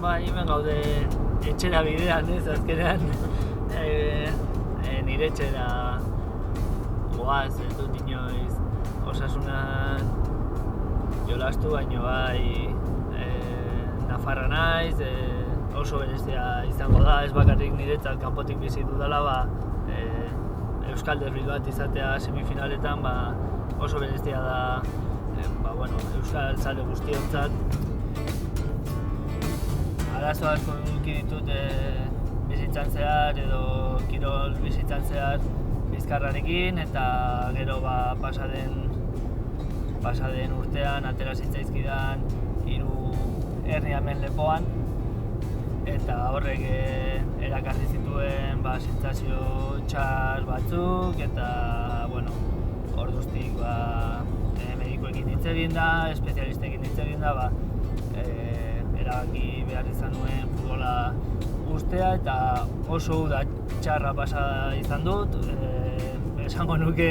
Hemen gaude etxera bidean, azkenean nire etxera goaz, ez dut inoiz osasunan jolastu, baino bai nafarra naiz, oso berezia izango da, ez bakarrik niretzat kanpotik bizi dudala, Euskal derbi bat izatea semifinaletan oso berezia da Euskal zale guztiontzat. Arazo asko eduki ditut bizitzan zehar edo kirol bizitzan zehar bizkarrarekin, eta gero pasaden urtean atera zitzaizkidan 3 hernia hemen lepoan, eta horrek erakarri zituen sentsazio txar batzuk, eta orduztik medikuekin hitz egin da, espezialistekin hitz egin da, erabaki behar izan nuen futbola uztea, eta oso uda txarra pasa izan dut, esango nuke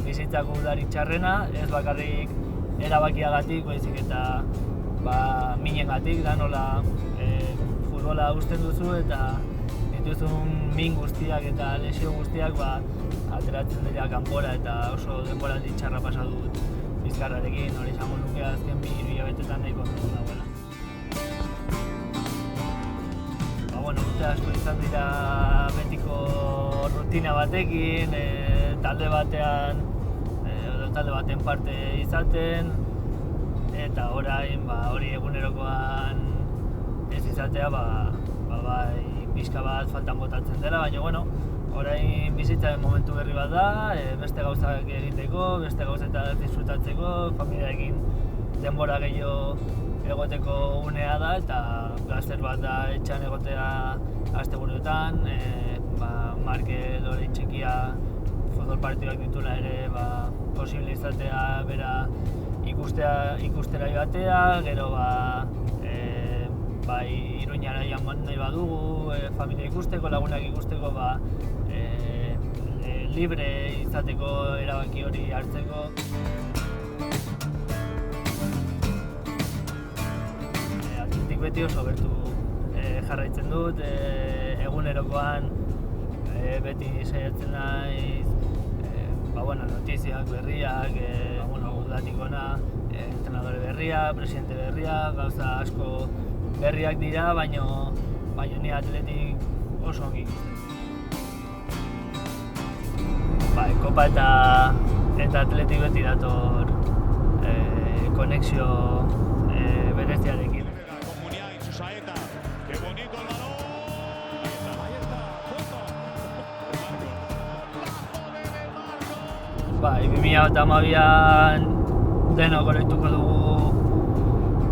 bizitzako udarik txarrena, ez bakarrik erabakiagatik, baizik eta minengatik, da nola futbola uzten duzu eta dituzun min guztiak eta lesio guztiak ateratzen dira kanpora, eta oso denboraldi txarra pasa dut bizkarrarekin, hori esango nuke azken 2 hilabetetan nahiko dagoela. Urte asko izan dira betiko rutina batekin, talde baten parte izaten, eta orain hori egunerokoan ez izatea pixka bat faltan botatzen dela, baina orain bizitzaren momentu berri bat da, beste gauzak egiteko, beste gauzetaz disfrutatzeko, familiarekin denbora gehiago egoteko unea da, eta plazer bat da etxean egotea asteburuetan, Markel orain txikia futbol partidak ditula ere posible izatea bera ikustera joatea, gero Iruñara joan nahi badugu, familia ikusteko, lagunak ikusteko, libre izateko erabaki hori hartzeko. Beti oso gertu jarraitzen dut, egunerokoan beti saiatzen naiz, notiziak, berriak, udatik ona, entrenadore berria, presidente berria, gauza asko berriak dira, baina ni atletik oso ongi ikusten. Kopa eta atletik beti dator konexio bereziarekin. Bai, 2012an denok oroituko dugu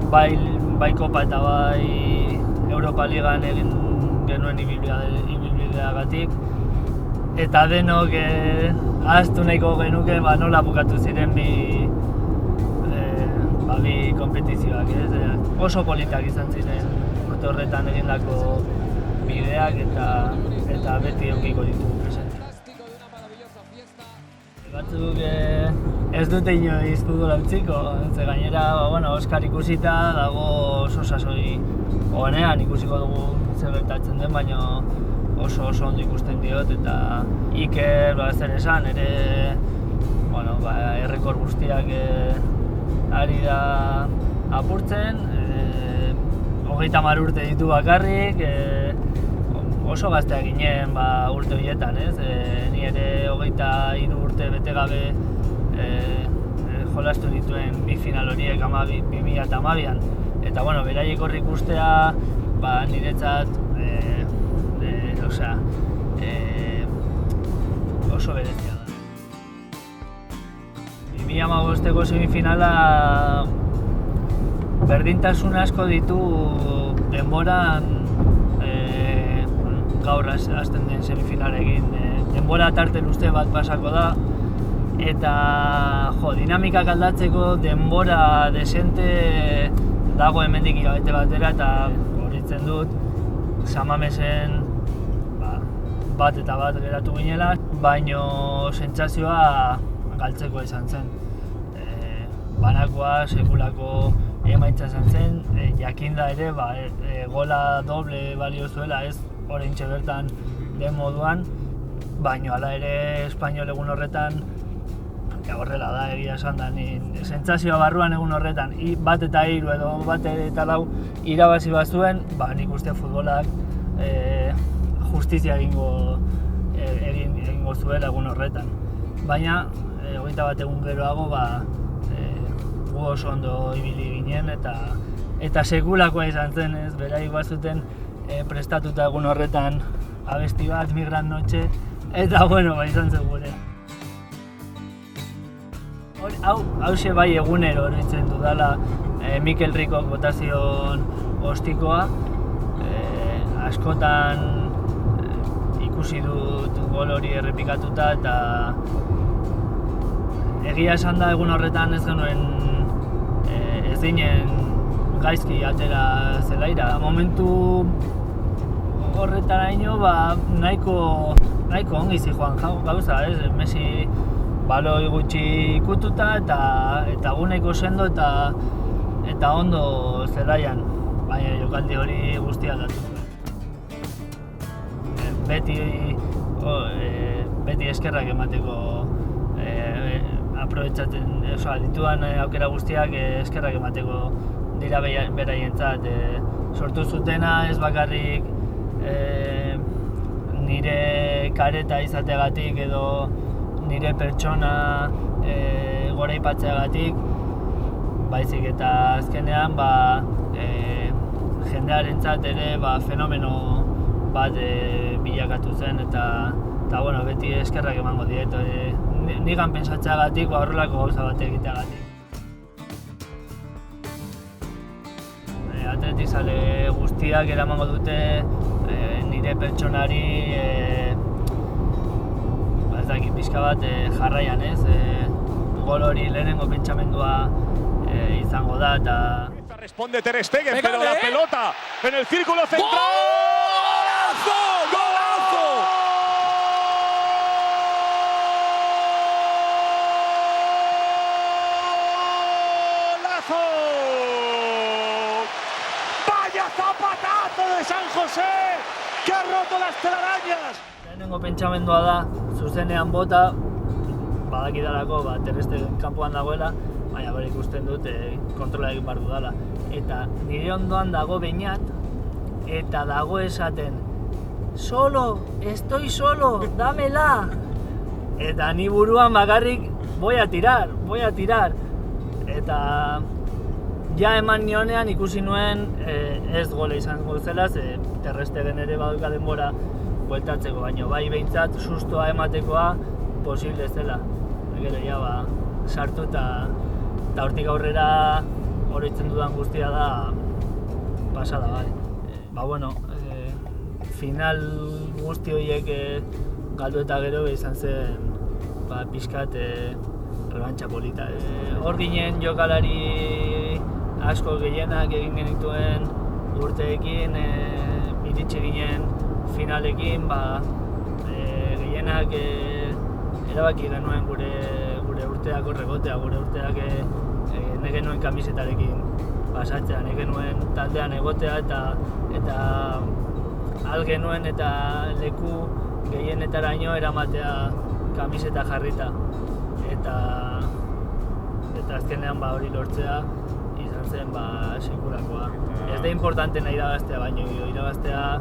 bai Kopa eta bai Europa Ligan egin genuen ibilbideagatik, eta denok ahaztu nahiko genuke nola bukatu ziren bi konpetizioak, oso politak izan ziren urte horretan egindako bideak, eta beti eukiko ditugu presente. Batzuk ez dute inoiz futbola utziko, ze gainera Oskar ikusita dago oso sasoi onean, ikusiko dugu zer gertatzen den, baina oso ondo ikusten diot, eta Iker zer esan ere errekor guztiak ari da apurtzen, 30 urte ditu bakarrik, oso gazteak ginen urte horietan, ni ere 23 urte bete gabe jolastu dituen bi final horiek 2012an, eta beraiek horri ikustea niretzat oso berezia da. 2015ko semifinala berdintasun asko ditu denboran, gaur hasten den semifinalekin, denbora tarte luze bat pasako da, eta dinamikak aldatzeko denbora desente dago hemendik hilabete batera, eta horitzen dut San Mamesen bat eta bat geratu ginela, baino sentsazioa galtzeko izan zen. Banakoa sekulako emaitza izan zen, jakinda ere gola doble balio zuela, ez oraintxe bertan den moduan, baina hala ere Espainol egun horretan horrela da, egia esan da, sentsazioa barruan egun horretan, 1-3 edo 1-4 irabazi bazuen, nik uste futbolak justizia egingo zuela egun horretan. Baina, 21 egun geroago, gu oso ondo ibili ginen eta sekulakoa izan zen, ez, beraik bazuten prestatuta egun horretan abesti bat, Migran Noche, eta izan zen gurea. Hauxe bai egunero horitzen dudala Mikel Ricok botazion ostikoa. Askotan ikusi dut gol hori errepikatuta eta egia esan da egun horretan ez genuen ez ginen gaizki atera zelaira. Momentu horretaraino nahiko ongi zijoan gauza, ez? Messi baloi gutxi ikututa eta guneko sendo eta ondo zelaian, baina jokaldi hori guztia aldatu zuen. Beti eskerrak emateko aprobetxatzen, dituan aukera guztiak eskerrak emateko dira beraientzat. Sortu zutena ez bakarrik nire kareta izateagatik edo nire pertsona goraipatzeagatik, baizik eta azkenean jendearentzat ere fenomeno bat bilakatu zen eta beti eskerrak emango diet, nigan pentsatzeagatik horrelako gauza bat egiteagatik. Atletizale guztiak eramango dute nire pertsonari pixka bat jarraian, ez? Gol hori lehenengo pentsamendua izango da eta... Responde Ter Stegen, pero la pelota en el círculo central. ¡Golazo! ¡Golazo! ¡Golazo! ¡Vaya zapatazo de San José! ¡Que ha roto las telarañas! Lehenengo pentsamendua da, zuzenean bota, badakidalako Ter Stegen kanpoan dagoela, baina bere ikusten dut kontrola egin behar dudala. Eta nire ondoan dago Beñat, eta dago esaten solo, estoy solo, dámela! Eta ni buruan bakarrik voy a tirar. Eta ja eman nionean ikusi nuen ez gola izango zela, ze Ter Stegen ere badauka denbora bueltatzeko, baina bai behintzat sustoa ematekoa posible zela. Gero ja sartu eta hortik aurrera oroitzen dudan guztia da pasada bai. Final guzti horiek galdu eta gero izan zen pixkat rebantxa polita. Hor ginen jokalari asko gehienak egin genituen urteekin, iritsi ginen finalekin, gehienak erabaki genuen gure urteak horregotea, gure urteak ne genuen kamisetarekin pasatzea, ne genuen taldean egotea eta al genuen eta leku gehienetaraino eramatea kamiseta jarrita. Eta azkenean hori lortzea izan zen sekulakoa. Ez da importantena irabaztea, baino irabaztea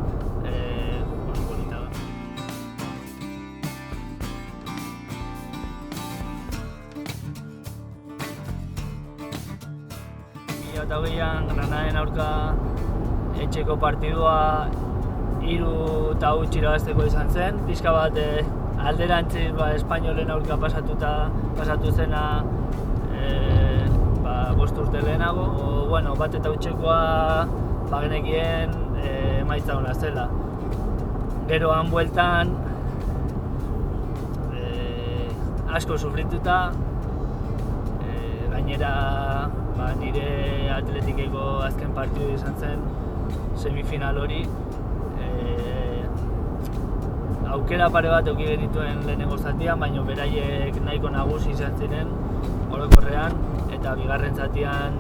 oso polita da. 2008an Granadaen aurka etxeko partidua 3-0 irabazteko izan zen, pixka bat alderantziz Espainolen aurka pasatu zena 5 urte lehenago. 1-0 genekien emaitza ona zela. Gero han bueltan asko sufrituta, gainera nire Atletikeko azken partidu izan zen semifinal hori. Aukera pare bat eduki genituen lehenengo zatian, baina beraiek nahiko nagusi izan ziren orokorrean, eta bigarren zatian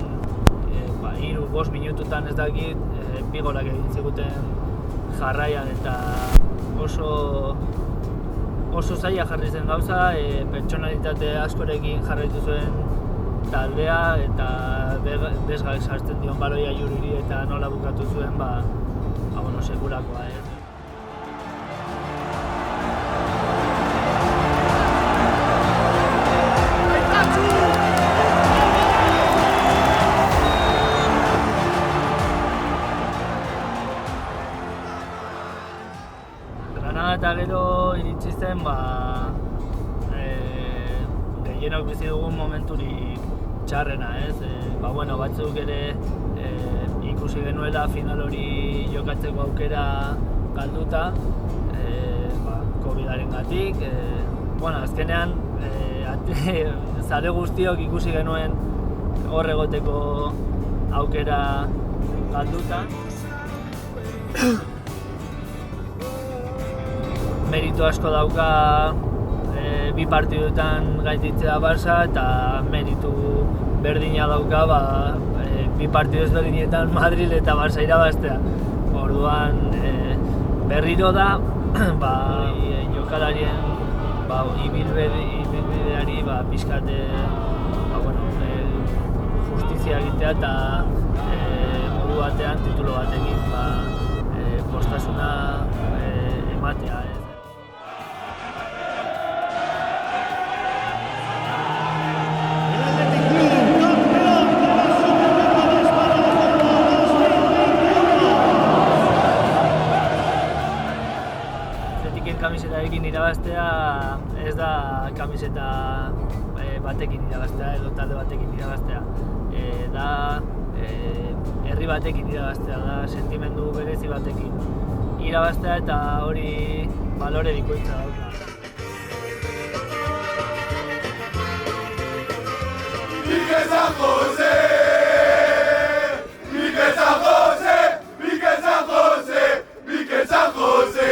3-5 minututan ez dakit, 2 golak egin ziguten jarraian eta oso zaila jarri zen gauza, pertsonalitate askorekin jarraitu zuen taldea eta bezgak sartzen dion baloia Juriri eta nola bukatu zuen, sekulakoa. Granada eta gero iritsi zen, gehienok bizi dugun momenturik txarrena, ez? Batzuk ere ikusi genuela final hori jokatzeko aukera galduta, COVID-arengatik. Azkenean, zale guztiok ikusi genuen hor egoteko aukera galduta. Meritu asko dauka 2 partiduetan gainditzea Barça eta meritu berdina dauka 2 partidu ezberdinetan Madrid eta Barça irabaztea. Orduan berriro da jokalarien ibilbideari pixkat justizia egitea eta modu batean titulo batekin postasuna ematea. Kamisetarekin irabaztea ez da kamiseta batekin irabaztea edo talde batekin irabaztea. Da herri batekin irabaztea, da sentimendu berezi batekin irabaztea eta hori balore bikoitza dauka. Mikel San Jose! Mikel San Jose! Mikel San Jose! Mikel San Jose!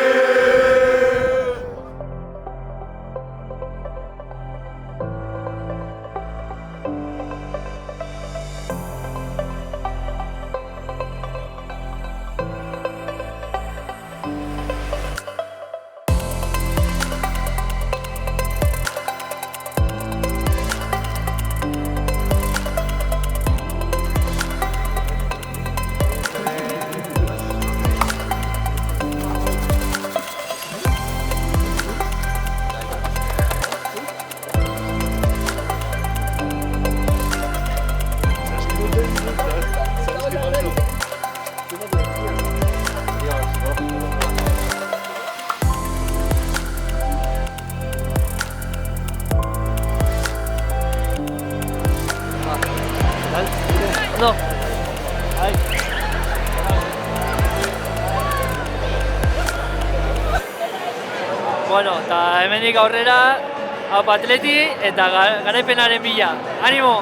No. Ahí. Eta hemendik aurrera Atleti eta garaipenaren bila. Animo!